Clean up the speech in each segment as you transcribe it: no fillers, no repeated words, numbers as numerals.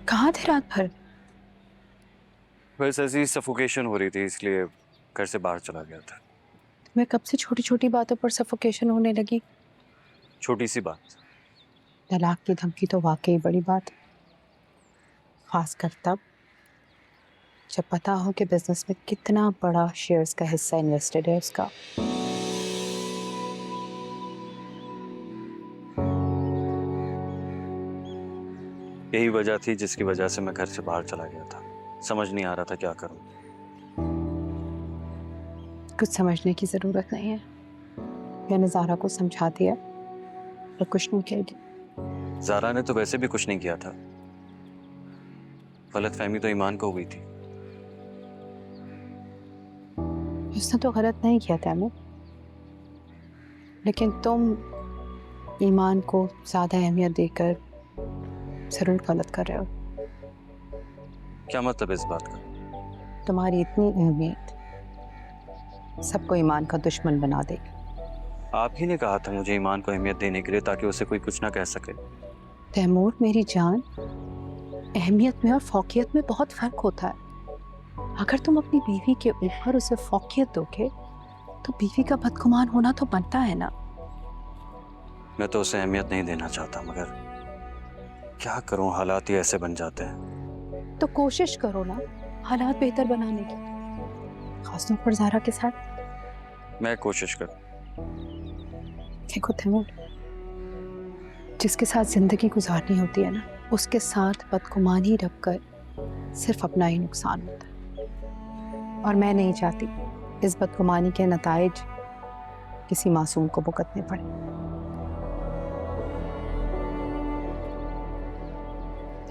कहाँ थे रात भर? बस ऐसी सफोकेशन हो रही थी, इसलिए घर से बाहर चला गया था। तुम्हें कब से छोटी छोटी बातों पर सफोकेशन होने लगी? छोटी सी बात। तलाक की धमकी तो वाकई बड़ी बात है, खासकर तब जब पता हो कि बिजनेस में कितना बड़ा शेयर्स का हिस्सा इन्वेस्टेड है उसका। यही वजह थी जिसकी वजह से मैं घर से बाहर चला गया था। समझ नहीं आ रहा था क्या करूं। कुछ समझने की जरूरत नहीं है, मैंने ज़ारा को समझा दिया और कुछ नहीं कहेगी। ज़ारा ने तो वैसे भी कुछ नहीं किया था। गलतफहमी तो ईमान को हुई थी। उसने तो गलत नहीं किया तैमूर, लेकिन तुम ईमान को ज्यादा अहमियत देकर जरूर गलत कर रहे हो। क्या मतलब इस बात का? तुम्हारी इतनी अहमियत सबको ईमान का दुश्मन बना देगी। आप ही ने कहा था मुझे ईमान को अहमियत देने के लिए, ताकि उसे कोई कुछ ना कह सके। तैमूर मेरी जान, अहमियत में और फौकियत में बहुत फर्क होता है। अगर तुम अपनी बीवी के ऊपर उसे फौकियत दोगे तो बीवी का बदगुमान होना तो बनता है ना। मैं तो उसे अहमियत नहीं देना चाहता, मगर क्या करूं, हालात ही ऐसे बन जाते हैं। तो कोशिश करो ना हालात बेहतर बनाने की, खासतौर पर ज़ारा के साथ। मैं कोशिश करूं। देखो तैमूर, जिसके साथ जिंदगी गुजारनी होती है ना, उसके साथ बदगुमानी रखकर सिर्फ अपना ही नुकसान होता है। और मैं नहीं चाहती इस बदगुमानी के नताइज किसी मासूम को भुगतने पड़े।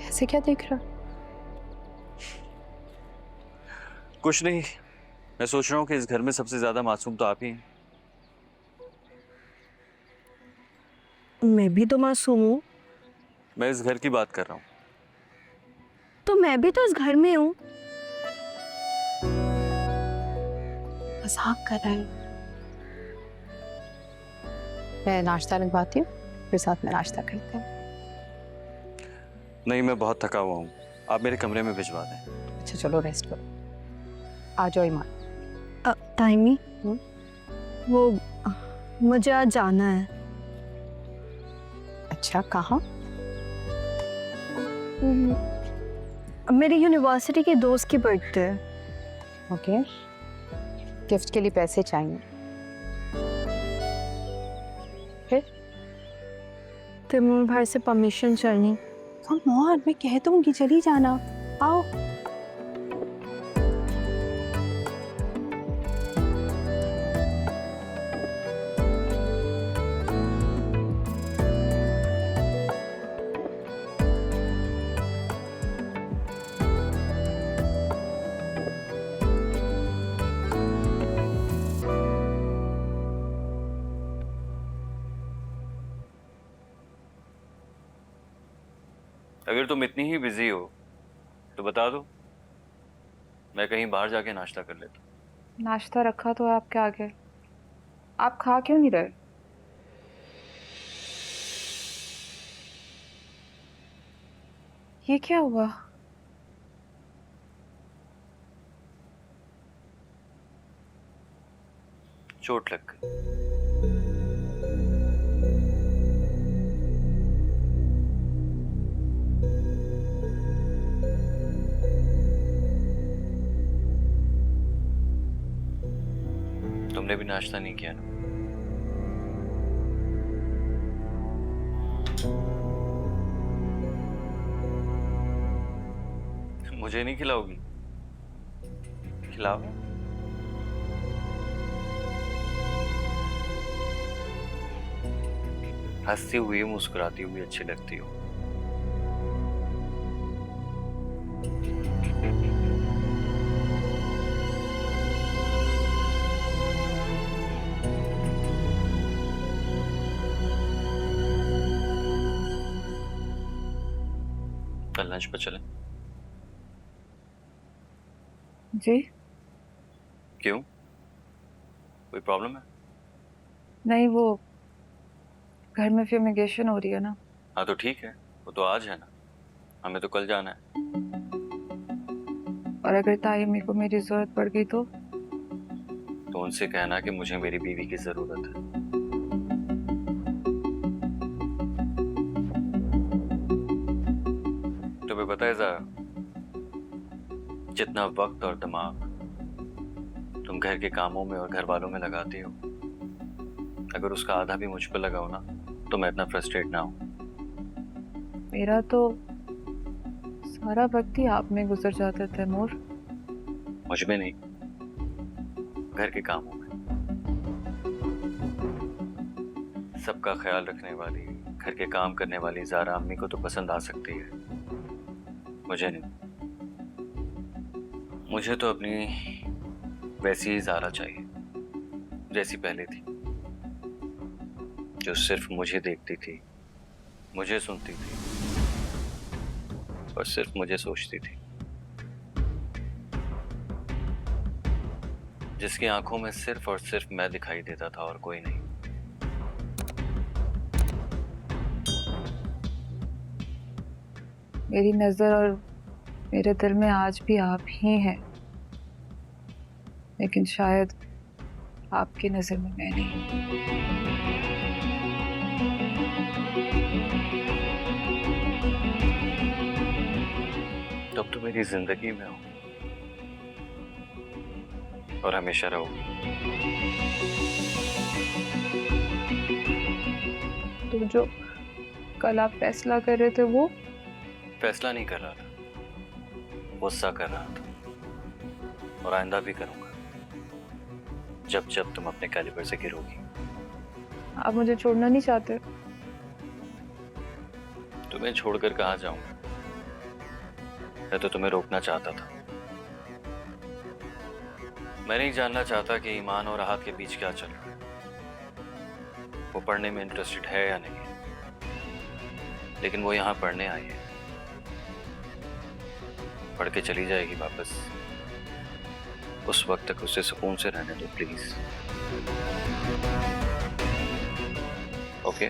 ऐसे क्या देख रहा? कुछ नहीं, मैं सोच रहा हूँ कि इस घर में सबसे ज्यादा मासूम तो आप ही हैं। मैं भी तो मासूम हूँ। मैं इस घर की बात कर रहा हूँ। तो मैं भी तो इस घर में हूँ। मजाक कर रहा है। मैं नाश्ता लगवाती हूँ, फिर साथ में नाश्ता करते हैं। नहीं, मैं बहुत थका हुआ हूँ। आप मेरे कमरे में भिजवा दें। अच्छा चलो रेस्ट करो। आ जाओ ईमान। टाइमी, वो मुझे आज जाना है। अच्छा कहाँ? मेरी यूनिवर्सिटी के दोस्त की बर्थडे है। ओके, गिफ्ट के लिए पैसे चाहिए। फिर तैमूर भाई से परमिशन चाहिए। कम ऑन, मैं कह दूंगी, चली जाना। आओ। अगर तुम इतनी ही बिजी हो तो बता दो, मैं कहीं बाहर जाके नाश्ता कर लेता। नाश्ता रखा तो है आपके आगे, आप खा क्यों नहीं रहे? ये क्या हुआ? चोट लग गई। तुमने भी नाश्ता नहीं किया ना? मुझे नहीं खिलाओगी? खिलाओ। हंसती हुई मुस्कुराती हुई अच्छी लगती हो। कल लंच पे चलें? जी? क्यों, कोई प्रॉब्लम है? नहीं, वो घर में फ्यूमिगेशन हो रही है ना। हाँ तो ठीक है, वो तो आज है ना, हमें तो कल जाना है। और अगर ताई अम्मी को मेरी जरूरत पड़ गई तो उनसे कहना कि मुझे मेरी बीवी की जरूरत है। तुम्हें पता है ज़रा, जितना वक्त और दिमाग तुम घर के कामों में और घर वालों में लगाती हो, अगर उसका आधा भी मुझ पर लगाओ ना, तो मैं इतना फ्रस्ट्रेट ना हूं। मेरा तो सारा वक्त ही आप में गुजर जाता था तैमूर। मुझ में नहीं, घर के कामों में। सबका ख्याल रखने वाली, घर के काम करने वाली ज़ारा अम्मी को तो पसंद आ सकती है, मुझे नहीं। मुझे तो अपनी वैसी ही ज़ारा चाहिए जैसी पहले थी, जो सिर्फ मुझे देखती थी, मुझे सुनती थी और सिर्फ मुझे सोचती थी, जिसकी आंखों में सिर्फ और सिर्फ मैं दिखाई देता था और कोई नहीं। मेरी नजर और मेरे दिल में आज भी आप ही हैं, लेकिन शायद आपकी नजर में मैं नहीं। तब तो मेरी जिंदगी में हो और हमेशा रहोगी। तो जो कल आप फैसला कर रहे थे वो फैसला नहीं कर रहा था, गुस्सा कर रहा था, और आइंदा भी करूंगा जब जब तुम अपने कैलिबर से गिरोगी। आप मुझे छोड़ना नहीं चाहते? तुम्हें छोड़कर कहाँ जाऊंगा? मैं तो तुम्हें रोकना चाहता था। मैं नहीं जानना चाहता कि ईमान और राहत के बीच क्या चल रहा है, वो पढ़ने में इंटरेस्टेड है या नहीं, लेकिन वो यहाँ पढ़ने आई है, पढ़ के चली जाएगी वापस। उस वक्त तक उसे सुकून से रहने दो प्लीज। ओके?